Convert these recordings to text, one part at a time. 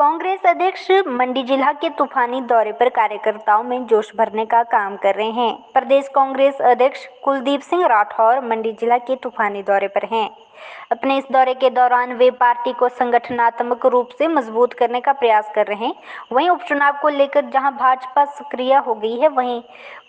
कांग्रेस अध्यक्ष मंडी जिला के तूफानी दौरे पर कार्यकर्ताओं में जोश भरने का काम कर रहे हैं। प्रदेश कांग्रेस अध्यक्ष कुलदीप सिंह राठौर मंडी जिला के तूफानी दौरे पर हैं। अपने इस दौरे के दौरान वे पार्टी को संगठनात्मक रूप से मजबूत करने का प्रयास कर रहे हैं। वहीं उपचुनाव को लेकर जहां भाजपा सक्रिय हो गई है, वहीं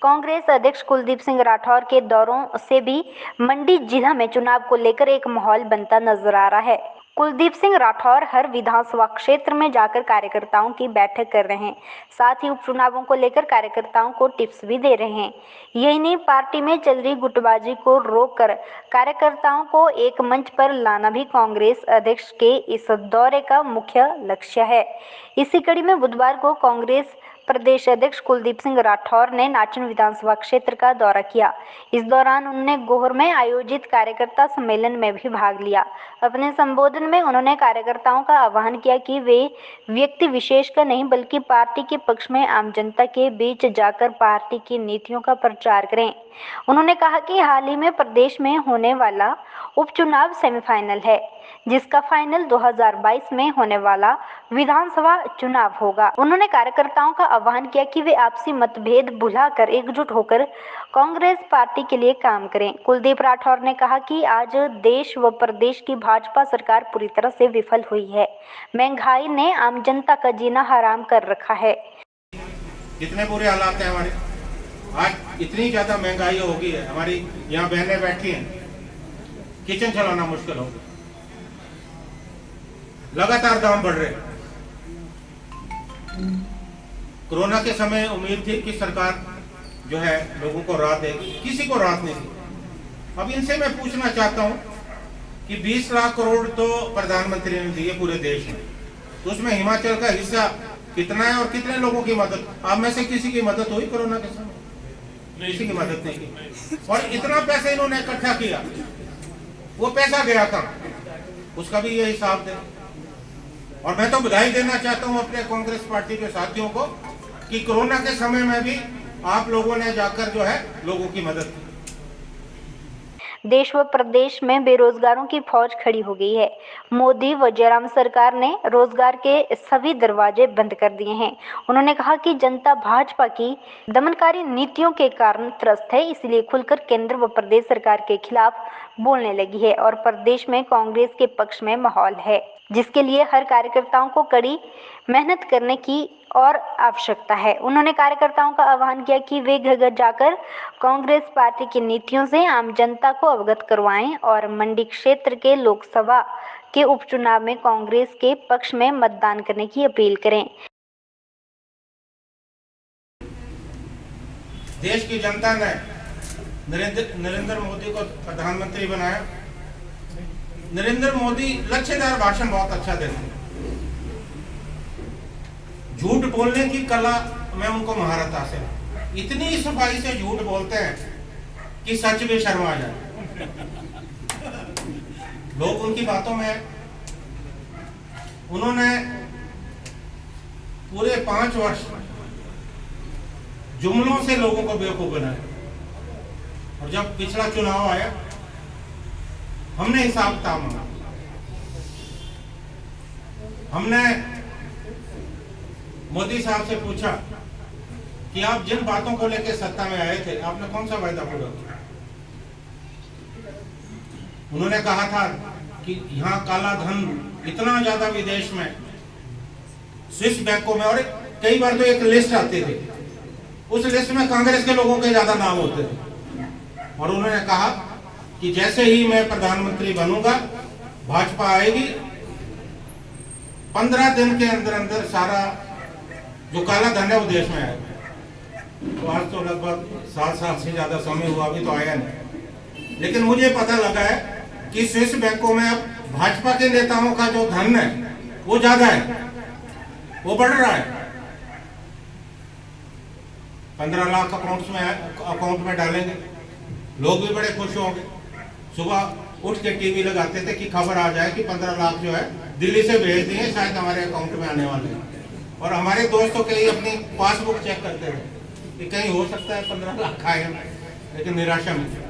कांग्रेस अध्यक्ष कुलदीप सिंह राठौर के दौरों से भी मंडी जिला में चुनाव को लेकर एक माहौल बनता नजर आ रहा है। कुलदीप सिंह राठौर हर विधानसभा क्षेत्र में जाकर कार्यकर्ताओं की बैठक कर रहे हैं। साथ ही उपचुनावों को लेकर कार्यकर्ताओं को टिप्स भी दे रहे हैं। यही नहीं, पार्टी में चल रही गुटबाजी को रोककर कार्यकर्ताओं को एक मंच पर लाना भी कांग्रेस अध्यक्ष के इस दौरे का मुख्य लक्ष्य है। इसी कड़ी में बुधवार को कांग्रेस प्रदेश अध्यक्ष कुलदीप सिंह राठौर ने नाचन विधानसभा क्षेत्र का दौरा किया। इस दौरान उन्होंने गोहर में आयोजित कार्यकर्ता सम्मेलन में भी भाग लिया। अपने संबोधन में उन्होंने कार्यकर्ताओं का आह्वान किया कि वे व्यक्ति विशेष का नहीं बल्कि पार्टी के पक्ष में आम जनता के बीच जाकर पार्टी की नीतियों का प्रचार करें। उन्होंने कहा कि हाल ही में प्रदेश में होने वाला उपचुनाव सेमीफाइनल है, जिसका फाइनल 2022 में होने वाला विधानसभा चुनाव होगा। उन्होंने कार्यकर्ताओं का आह्वान किया कि वे आपसी मतभेद भुलाकर एकजुट होकर कांग्रेस पार्टी के लिए काम करें। कुलदीप राठौर ने कहा कि आज देश व प्रदेश की भाजपा सरकार पूरी तरह से विफल हुई है। महंगाई ने आम जनता का जीना हराम कर रखा है। कितने बुरे हालात हैं हमारे। आज इतनी ज्यादा महंगाई हो गई है, हमारी यहाँ बहनें बैठी हैं, किचन चलाना मुश्किल हो गया, लगातार दाम बढ़ रहे हैं। कोरोना के समय उम्मीद थी कि सरकार जो है लोगों को राहत देगी, किसी को राहत नहीं दी। अब इनसे मैं पूछना चाहता हूं कि 20 लाख करोड़ तो प्रधानमंत्री ने दिए पूरे देश में, तो उसमें हिमाचल का हिस्सा कितना है और कितने लोगों की मदद? आप में से किसी की मदद हुई कोरोना के समय? किसी की मदद नहीं की। और इतना पैसा इन्होंने इकट्ठा किया, वो पैसा गया कहां, उसका भी ये हिसाब दे। और मैं तो बधाई देना चाहता हूं अपने कांग्रेस पार्टी के साथियों को कि कोरोना के समय में भी आप लोगों ने जाकर जो है लोगों की मदद की। देश व प्रदेश में बेरोजगारों की फौज खड़ी हो गई है। मोदी व जयराम सरकार ने रोजगार के सभी दरवाजे बंद कर दिए हैं। उन्होंने कहा कि जनता भाजपा की दमनकारी नीतियों के कारण त्रस्त है, इसलिए खुलकर केंद्र व प्रदेश सरकार के खिलाफ बोलने लगी है और प्रदेश में कांग्रेस के पक्ष में माहौल है, जिसके लिए हर कार्यकर्ताओं को कड़ी मेहनत करने की और आवश्यकता है। उन्होंने कार्यकर्ताओं का आह्वान किया कि वे घर घर जाकर कांग्रेस पार्टी की नीतियों से आम जनता को अवगत करवाएं और मंडी क्षेत्र के लोकसभा के उपचुनाव में कांग्रेस के पक्ष में मतदान करने की अपील करें। देश की जनता ने नरेंद्र मोदी को प्रधानमंत्री बनाया। नरेंद्र मोदी लच्छेदार भाषण बहुत अच्छा देते हैं। झूठ बोलने की कला में उनको महारत हासिल है। इतनी सफाई से झूठ बोलते हैं कि सच भी शर्मा जाए। लोग उनकी बातों में, उन्होंने पूरे 5 वर्ष जुमलों से लोगों को बेवकूफ बनाया और जब पिछला चुनाव आया हमने हिसाब किताब मांगा। हमने मोदी साहब से पूछा कि आप जिन बातों को लेकर सत्ता में आए थे, आपने कौन सा वायदा पूरा किया? उन्होंने कहा था कि यहाँ काला धन इतना ज्यादा विदेश में, स्विस बैंकों में, और कई बार तो एक लिस्ट आती थी, उस लिस्ट में कांग्रेस के लोगों के ज्यादा नाम होते थे। और उन्होंने कहा कि जैसे ही मैं प्रधानमंत्री बनूंगा, भाजपा आएगी, 15 दिन के अंदर अंदर सारा जो काला धन है वो देश में आएगा। तो आज तो लगभग 7 साल से ज्यादा समय हुआ, अभी तो आया नहीं। लेकिन मुझे पता लगा है कि स्विस बैंकों में अब भाजपा के नेताओं का जो धन है वो ज्यादा है, वो बढ़ रहा है। 15 लाख अकाउंट में डालेंगे, लोग भी बड़े खुश होंगे। सुबह उठ के टीवी लगाते थे कि खबर आ जाए कि 15 लाख जो है दिल्ली से भेज दिए, शायद हमारे अकाउंट में आने वाले हैं। और हमारे दोस्तों के लिए अपनी पासबुक चेक करते रहे कि कहीं हो सकता है 15 लाख आए, लेकिन निराशा मिली।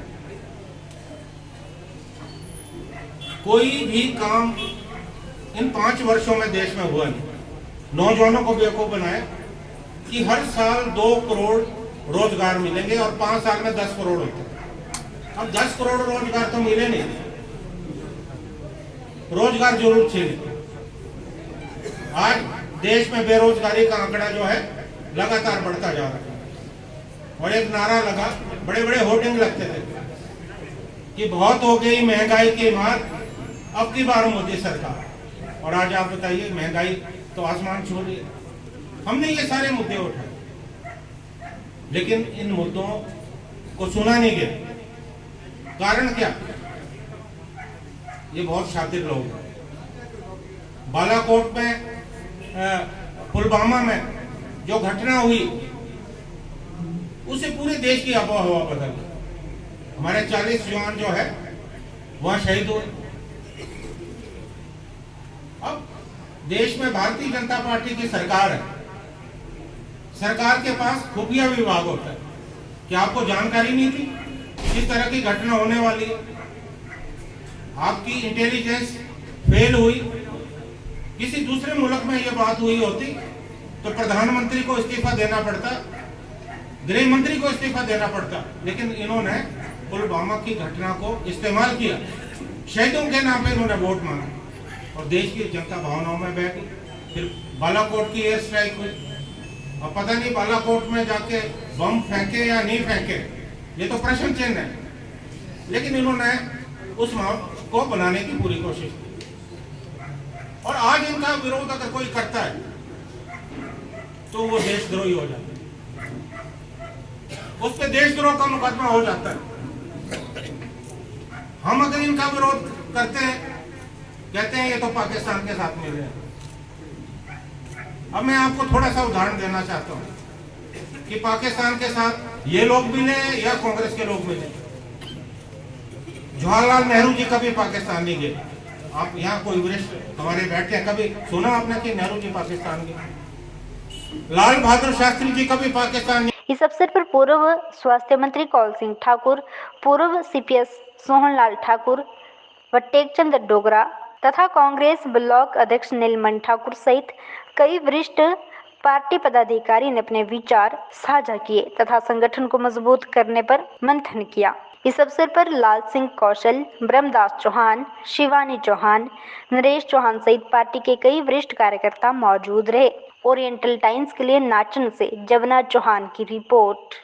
कोई भी काम इन 5 वर्षों में देश में हुआ नहीं। नौजवानों को बेवकूफ बनाया कि हर साल 2 करोड़ रोजगार मिलेंगे और 5 साल में 10 करोड़ होते हैं। अब 10 करोड़ रोजगार तो मिले नहीं, रोजगार जरूर छीने। आज देश में बेरोजगारी का आंकड़ा जो है लगातार बढ़ता जा रहा है और एक नारा लगा, बड़े बड़े होर्डिंग लगते थे कि बहुत हो गई महंगाई की मार, अब की बार मोदी सरकार। और आज आप बताइए, महंगाई तो आसमान छू रही है। हमने ये सारे मुद्दे उठाए, लेकिन इन मुद्दों को सुना नहीं गया। कारण क्या? ये बहुत शातिर लोग हैं। बालाकोट में, पुलवामा में जो घटना हुई, उससे पूरे देश की आबोहवा बदल गई। हमारे 40 जवान जो है वहां शहीद हुए। अब देश में भारतीय जनता पार्टी की सरकार है, सरकार के पास खुफिया विभाग होता है। क्या आपको जानकारी नहीं थी इस तरह की घटना होने वाली है? आपकी इंटेलिजेंस फेल हुई। किसी दूसरे मुल्क में यह बात हुई होती तो प्रधानमंत्री को इस्तीफा देना पड़ता, गृह मंत्री को इस्तीफा देना पड़ता, लेकिन इन्होंने पुलवामा की घटना को इस्तेमाल किया। शहीदों के नाम पे इन्होंने वोट मांगा और देश की जनता भावनाओं में बह गई। फिर बालाकोट की एयर स्ट्राइक हुई। अब पता नहीं बालाकोट में जाके बम फेंके या नहीं फेंके, ये तो प्रश्न चिन्ह है, लेकिन इन्होंने उस माहौल को बनाने की पूरी कोशिश की। और आज इनका विरोध अगर कोई करता है तो वो देशद्रोही हो जाता है, उस पर देशद्रोह का मुकदमा हो जाता है। हम अगर इनका विरोध करते हैं, कहते हैं ये तो पाकिस्तान के साथ मिल रहे हैं। अब मैं आपको थोड़ा सा उदाहरण देना चाहता हूं कि पाकिस्तान के साथ ये लोग मिले या कांग्रेस के लोग मिले। जवाहरलाल नेहरू जी कभी पाकिस्तान नहीं गए। आप यहाँ कोई वरिष्ठ हमारे बैठे हैं, कभी सुना आपने कि नेहरू जी पाकिस्तान गए? लाल बहादुर शास्त्री जी कभी पाकिस्तान नहीं। इस अवसर पर पूर्व स्वास्थ्य मंत्री कौल सिंह ठाकुर, पूर्व सीपीएस सोहनलाल ठाकुर व टेकचंद डोगरा तथा कांग्रेस ब्लॉक अध्यक्ष नीलमणि ठाकुर सहित कई वरिष्ठ पार्टी पदाधिकारी ने अपने विचार साझा किए तथा संगठन को मजबूत करने पर मंथन किया। इस अवसर पर लाल सिंह कौशल, ब्रह्मदास चौहान, शिवानी चौहान, नरेश चौहान सहित पार्टी के कई वरिष्ठ कार्यकर्ता मौजूद रहे। ओरिएंटल टाइम्स के लिए नाचन से जवना चौहान की रिपोर्ट।